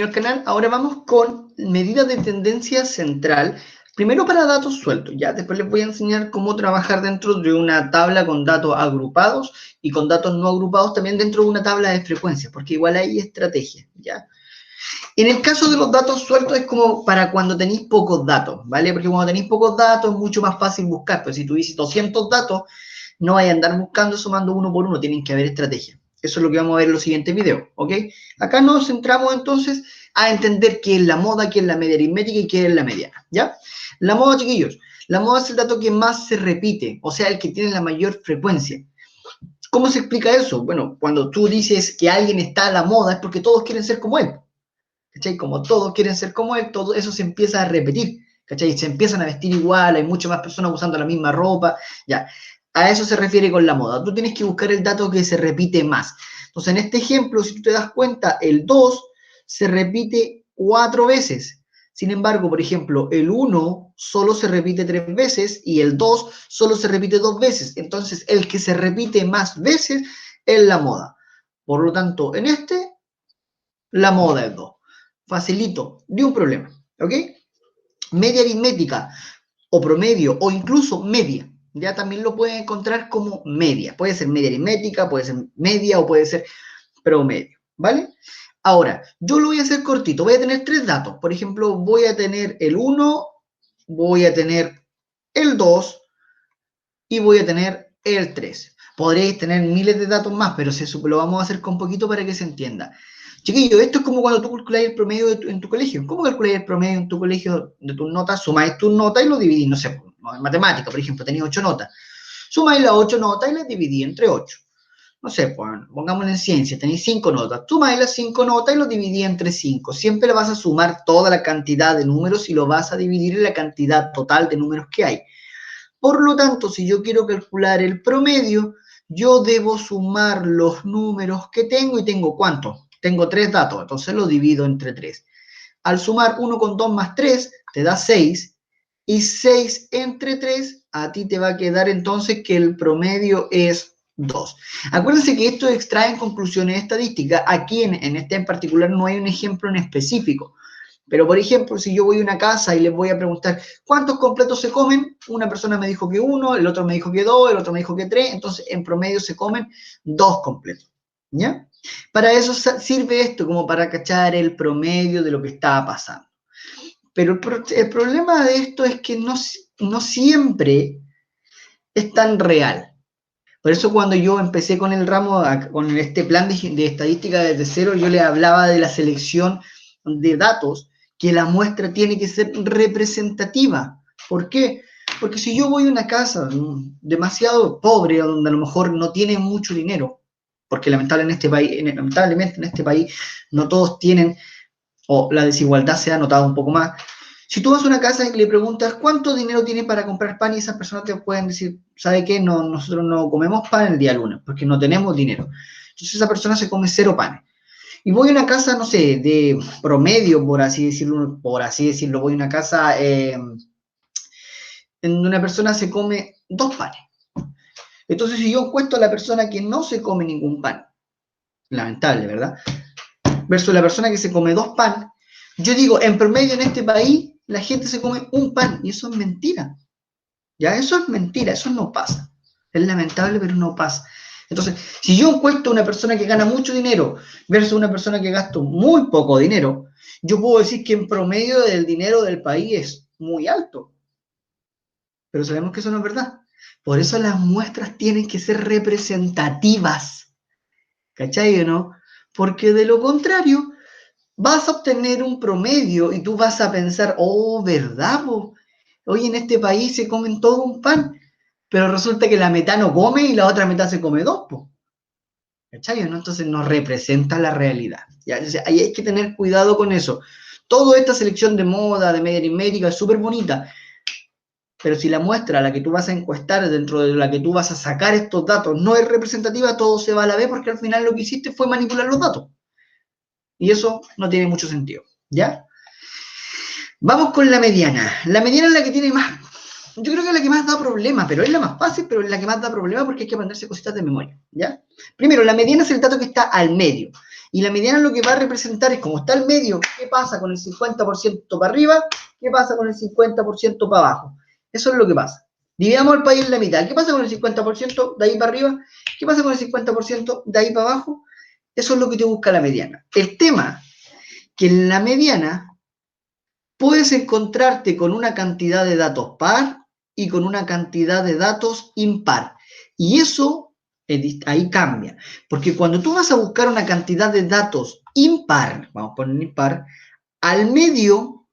bienvenido al canal. Ahora vamos con medidas de tendencia central. Primero para datos sueltos, ya. Después les voy a enseñar cómo trabajar dentro de una tabla con datos agrupados y con datos no agrupados también dentro de una tabla de frecuencias, porque igual hay estrategias, ya. En el caso de los datos sueltos es como para cuando tenéis pocos datos, ¿vale? Porque cuando tenéis pocos datos es mucho más fácil buscar, pero si tuviese 200 datos, no vais a andar buscando sumando uno por uno, tienen que haber estrategias. Eso es lo que vamos a ver en los siguientes videos, ¿ok? Acá nos centramos entonces a entender qué es la moda, qué es la media aritmética y qué es la mediana, ¿ya? La moda, chiquillos, la moda es el dato que más se repite, o sea, el que tiene la mayor frecuencia. ¿Cómo se explica eso? Bueno, cuando tú dices que alguien está a la moda es porque todos quieren ser como él, ¿cachai? Como todos quieren ser como él, todo eso se empieza a repetir, ¿cachai? Se empiezan a vestir igual, hay muchas más personas usando la misma ropa, ya. A eso se refiere con la moda. Tú tienes que buscar el dato que se repite más. Entonces, en este ejemplo, si tú te das cuenta, el 2 se repite 4 veces. Sin embargo, por ejemplo, el 1 solo se repite 3 veces y el 2 solo se repite 2 veces. Entonces, el que se repite más veces es la moda. Por lo tanto, en este, la moda es 2. Facilito, de un problema. ¿Ok? Media aritmética o promedio o incluso media. Ya también lo pueden encontrar como media. Puede ser media aritmética, puede ser media o puede ser promedio, ¿vale? Ahora, yo lo voy a hacer cortito. Voy a tener 3 datos. Por ejemplo, voy a tener el 1, voy a tener el 2 y voy a tener el 3. Podréis tener miles de datos más, pero lo vamos a hacer con poquito para que se entienda. Chiquillo, esto es como cuando tú calculáis el promedio en tu colegio. ¿Cómo calculáis el promedio en tu colegio de tus notas? Sumáis tus notas y lo dividís, no sé, en matemática, por ejemplo, tenéis 8 notas. Sumáis las 8 notas y las dividís entre 8. No sé, pues, pongámoslo en ciencia, tenéis 5 notas. Sumáis las 5 notas y lo dividís entre 5. Siempre le vas a sumar toda la cantidad de números y lo vas a dividir en la cantidad total de números que hay. Por lo tanto, si yo quiero calcular el promedio, yo debo sumar los números que tengo y tengo ¿cuántos? Tengo 3 datos, entonces lo divido entre 3. Al sumar 1 con 2 más 3, te da 6. Y 6 entre 3, a ti te va a quedar entonces que el promedio es 2. Acuérdense que esto extrae en conclusiones estadísticas. Aquí en este en particular no hay un ejemplo en específico. Pero, por ejemplo, si yo voy a una casa y les voy a preguntar ¿cuántos completos se comen? Una persona me dijo que 1, el otro me dijo que 2, el otro me dijo que 3, entonces en promedio se comen 2 completos, ¿ya? Para eso sirve esto, como para cachar el promedio de lo que está pasando. Pero el problema de esto es que no siempre es tan real. Por eso cuando yo empecé con el ramo, con este plan de estadística desde cero, yo le hablaba de la selección de datos, que la muestra tiene que ser representativa. ¿Por qué? Porque si yo voy a una casa demasiado pobre, donde a lo mejor no tienen mucho dinero, porque lamentablemente en este país no todos tienen, o la desigualdad se ha notado un poco más. Si tú vas a una casa y le preguntas cuánto dinero tiene para comprar pan y esas personas te pueden decir, ¿sabe qué? No, nosotros no comemos pan el día lunes porque no tenemos dinero. Entonces esa persona se come 0 panes. Y voy a una casa, no sé, de promedio, por así decirlo, voy a una casa en donde una persona se come 2 panes. Entonces si yo encuesto a la persona que no se come ningún pan, lamentable, ¿verdad? Versus la persona que se come 2 panes, yo digo, en promedio en este país la gente se come un pan y eso es mentira. Ya, eso es mentira, eso no pasa. Es lamentable, pero no pasa. Entonces, si yo encuesto a una persona que gana mucho dinero versus una persona que gasta muy poco dinero, yo puedo decir que en promedio el dinero del país es muy alto. Pero sabemos que eso no es verdad. Por eso las muestras tienen que ser representativas. ¿Cachai o no? Porque de lo contrario, vas a obtener un promedio y tú vas a pensar, oh, ¿verdad? Hoy en este país se comen todo un pan, pero resulta que la mitad no come y la otra mitad se come 2, ¿cachai? ¿No? Entonces no representa la realidad. ¿Ya? Entonces, ahí hay que tener cuidado con eso. Toda esta selección de moda, de media aritmética, es súper bonita, pero si la muestra a la que tú vas a encuestar, dentro de la que tú vas a sacar estos datos, no es representativa, todo se va a la B porque al final lo que hiciste fue manipular los datos. Y eso no tiene mucho sentido, ¿ya? Vamos con la mediana. La mediana es la que tiene más, yo creo que es la que más da problema, pero es la más fácil, pero es la que más da problema porque hay que aprenderse cositas de memoria, ¿ya? Primero, la mediana es el dato que está al medio. Y la mediana lo que va a representar es, como está el medio, ¿qué pasa con el 50% para arriba? ¿Qué pasa con el 50% para abajo? Eso es lo que pasa. Dividamos el país en la mitad. ¿Qué pasa con el 50% de ahí para arriba? ¿Qué pasa con el 50% de ahí para abajo? Eso es lo que te busca la mediana. El tema, que en la mediana puedes encontrarte con una cantidad de datos par y con una cantidad de datos impar. Y eso ahí cambia. Porque cuando tú vas a buscar una cantidad de datos impar, vamos a poner impar, al medio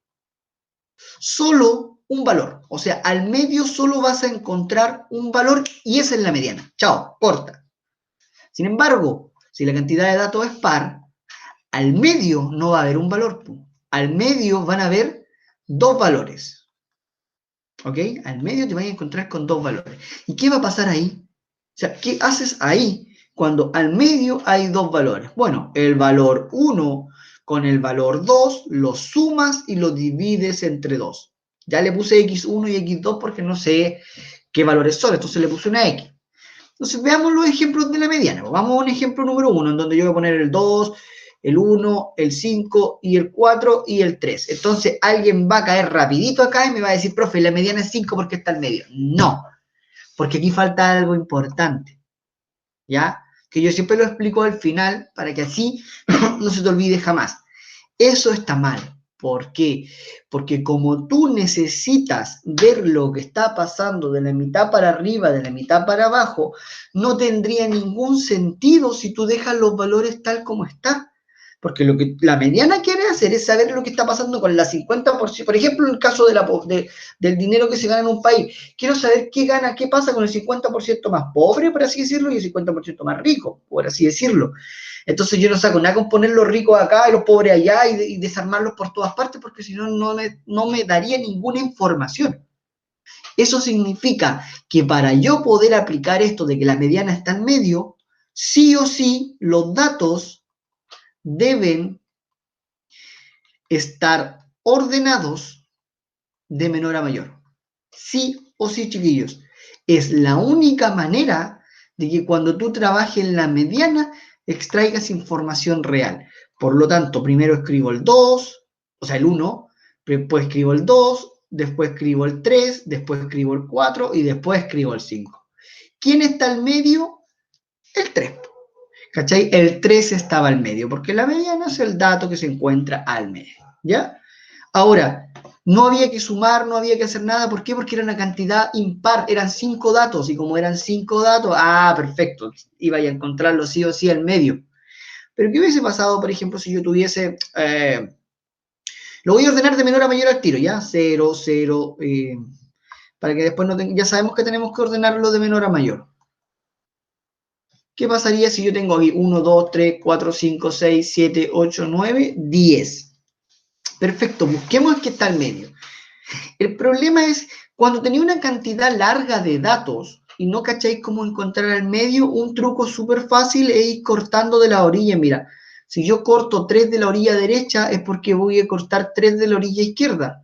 solo un valor. O sea, al medio solo vas a encontrar un valor y esa es la mediana. Chao, corta. Sin embargo, si la cantidad de datos es par, al medio no va a haber un valor. Al medio van a haber dos valores. ¿Ok? Al medio te vas a encontrar con dos valores. ¿Y qué va a pasar ahí? O sea, ¿qué haces ahí cuando al medio hay dos valores? Bueno, el valor 1 con el valor 2 lo sumas y lo divides entre 2. Ya le puse x1 y x2 porque no sé qué valores son, entonces le puse una x. Entonces veamos los ejemplos de la mediana. Vamos a un ejemplo número 1, en donde yo voy a poner el 2, el 1, el 5 y el 4 y el 3. Entonces alguien va a caer rapidito acá y me va a decir, profe, la mediana es 5 porque está al medio. No, porque aquí falta algo importante, ¿ya? Que yo siempre lo explico al final para que así no se te olvide jamás. Eso está mal. ¿Por qué? Porque como tú necesitas ver lo que está pasando de la mitad para arriba, de la mitad para abajo, no tendría ningún sentido si tú dejas los valores tal como está. Porque lo que la mediana quiere hacer es saber lo que está pasando con la 50%. Por ejemplo, en el caso del dinero que se gana en un país, quiero saber qué gana, qué pasa con el 50% más pobre, por así decirlo, y el 50% más rico, por así decirlo. Entonces yo no saco nada con poner los ricos acá y los pobres allá y desarmarlos por todas partes, porque si no, no me daría ninguna información. Eso significa que para yo poder aplicar esto de que la mediana está en medio, sí o sí los datos deben estar ordenados de menor a mayor. Sí o sí, chiquillos. Es la única manera de que cuando tú trabajes en la mediana extraigas información real. Por lo tanto, primero escribo el 2, o sea, el 1, después escribo el 2, después escribo el 3, después escribo el 4 y después escribo el 5. ¿Quién está al medio? El 3. ¿Cachai? El 3 estaba al medio, porque la mediana es el dato que se encuentra al medio. ¿Ya? Ahora, no había que sumar, no había que hacer nada. ¿Por qué? Porque era una cantidad impar, eran 5 datos, y como eran 5 datos, perfecto, iba a encontrarlo sí o sí al medio. Pero ¿qué hubiese pasado, por ejemplo, si yo tuviese, lo voy a ordenar de menor a mayor al tiro, ¿ya? 0, 0, para que después ya sabemos que tenemos que ordenarlo de menor a mayor. ¿Qué pasaría si yo tengo aquí 1, 2, 3, 4, 5, 6, 7, 8, 9, 10? Perfecto, busquemos el que está al medio. El problema es cuando tenía una cantidad larga de datos y no cacháis cómo encontrar al medio, un truco súper fácil es ir cortando de la orilla. Mira, si yo corto 3 de la orilla derecha es porque voy a cortar 3 de la orilla izquierda.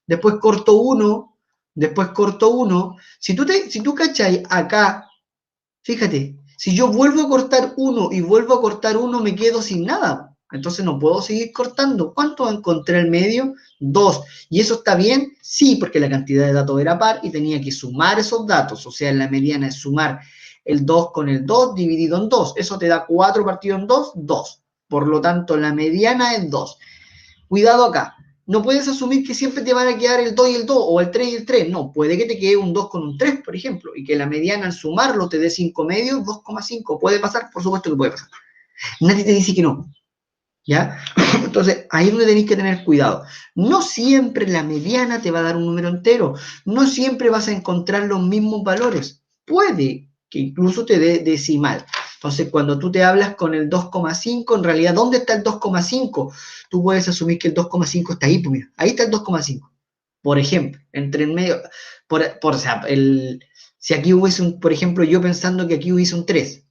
Después corto 1, después corto 1. Si tú cacháis acá, fíjate, si yo vuelvo a cortar 1 y vuelvo a cortar 1, me quedo sin nada. Entonces no puedo seguir cortando. ¿Cuánto encontré al medio? 2. ¿Y eso está bien? Sí, porque la cantidad de datos era par y tenía que sumar esos datos. O sea, la mediana es sumar el 2 con el 2 dividido en 2. Eso te da 4 partido en 2, 2. Por lo tanto, la mediana es 2. Cuidado acá. No puedes asumir que siempre te van a quedar el 2 y el 2 o el 3 y el 3. No, puede que te quede un 2 con un 3, por ejemplo, y que la mediana al sumarlo te dé 5 medios, 2,5. ¿Puede pasar? Por supuesto que puede pasar. Nadie te dice que no. ¿Ya? Entonces, ahí es donde tenéis que tener cuidado. No siempre la mediana te va a dar un número entero. No siempre vas a encontrar los mismos valores. Puede que incluso te dé decimal. Entonces, cuando tú te hablas con el 2,5, en realidad, ¿dónde está el 2,5? Tú puedes asumir que el 2,5 está ahí, pues mira, ahí está el 2,5. Por ejemplo, entre en medio, o sea, si aquí hubiese por ejemplo, yo pensando que aquí hubiese un 3.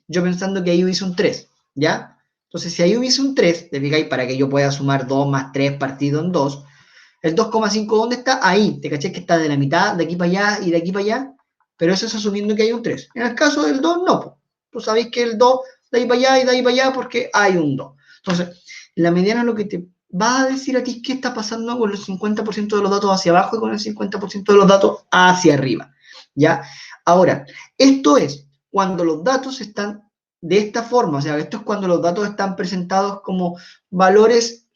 Yo pensando que ahí hubiese un 3, ¿ya? Entonces, si ahí hubiese un 3, te fijáis, para que yo pueda sumar 2 más 3 partido en 2, el 2,5, ¿dónde está? Ahí, ¿te caché que está de la mitad, de aquí para allá y de aquí para allá? Pero eso es asumiendo que hay un 3. En el caso del 2, no. Tú sabéis que el 2 de ahí para allá y de ahí para allá porque hay un 2. Entonces, la mediana lo que te va a decir a ti qué está pasando con el 50% de los datos hacia abajo y con el 50% de los datos hacia arriba, ¿ya? Ahora, esto es cuando los datos están de esta forma, o sea, esto es cuando los datos están presentados como valores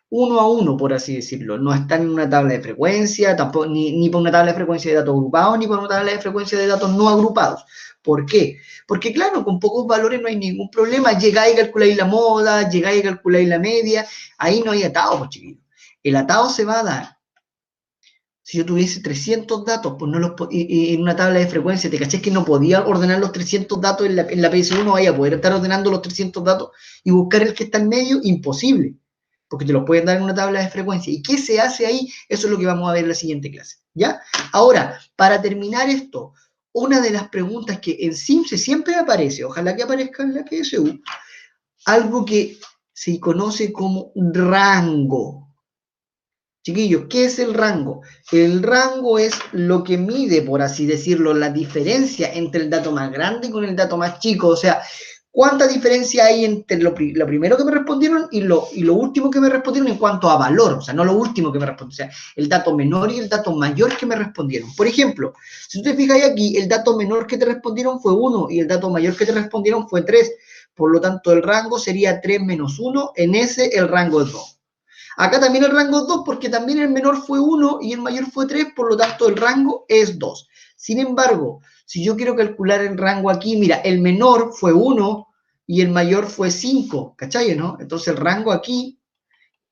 uno a uno, por así decirlo. No están en una tabla de frecuencia, tampoco, ni por una tabla de frecuencia de datos agrupados, ni por una tabla de frecuencia de datos no agrupados. ¿Por qué? Porque claro, con pocos valores no hay ningún problema. Llegáis y calculáis la moda, llegáis y calculáis la media, ahí no hay atado, pues chiquillos. El atado se va a dar. Si yo tuviese 300 datos, pues no los en una tabla de frecuencia, ¿te caché que no podía ordenar los 300 datos en la PS1? Vaya a poder estar ordenando los 300 datos y buscar el que está en medio, imposible, porque te los pueden dar en una tabla de frecuencia. ¿Y qué se hace ahí? Eso es lo que vamos a ver en la siguiente clase, ¿ya? Ahora, para terminar esto, una de las preguntas que en SIMSE siempre aparece, ojalá que aparezca en la PSU, algo que se conoce como rango. Chiquillos, ¿qué es el rango? El rango es lo que mide, por así decirlo, la diferencia entre el dato más grande con el dato más chico. O sea, ¿cuánta diferencia hay entre lo primero que me respondieron y lo último que me respondieron en cuanto a valor? O sea, no lo último que me respondieron, o sea, el dato menor y el dato mayor que me respondieron. Por ejemplo, si tú te fijas aquí, el dato menor que te respondieron fue 1 y el dato mayor que te respondieron fue 3. Por lo tanto, el rango sería 3 menos 1. En ese, el rango es 2. Acá también el rango es 2 porque también el menor fue 1 y el mayor fue 3, por lo tanto el rango es 2. Sin embargo, si yo quiero calcular el rango aquí, mira, el menor fue 1 y el mayor fue 5, ¿cachai, no? Entonces el rango aquí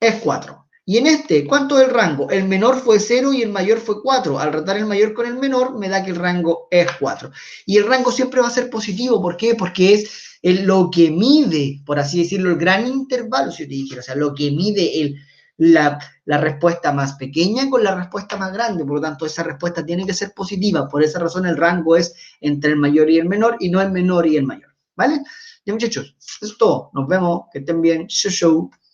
es 4. Y en este, ¿cuánto es el rango? El menor fue 0 y el mayor fue 4. Al retar el mayor con el menor, me da que el rango es 4. Y el rango siempre va a ser positivo. ¿Por qué? Porque es lo que mide, por así decirlo, el gran intervalo, si yo te dijera, o sea, lo que mide la respuesta más pequeña con la respuesta más grande. Por lo tanto, esa respuesta tiene que ser positiva. Por esa razón, el rango es entre el mayor y el menor y no el menor y el mayor. ¿Vale? Ya, muchachos, eso es todo. Nos vemos. Que estén bien. Show.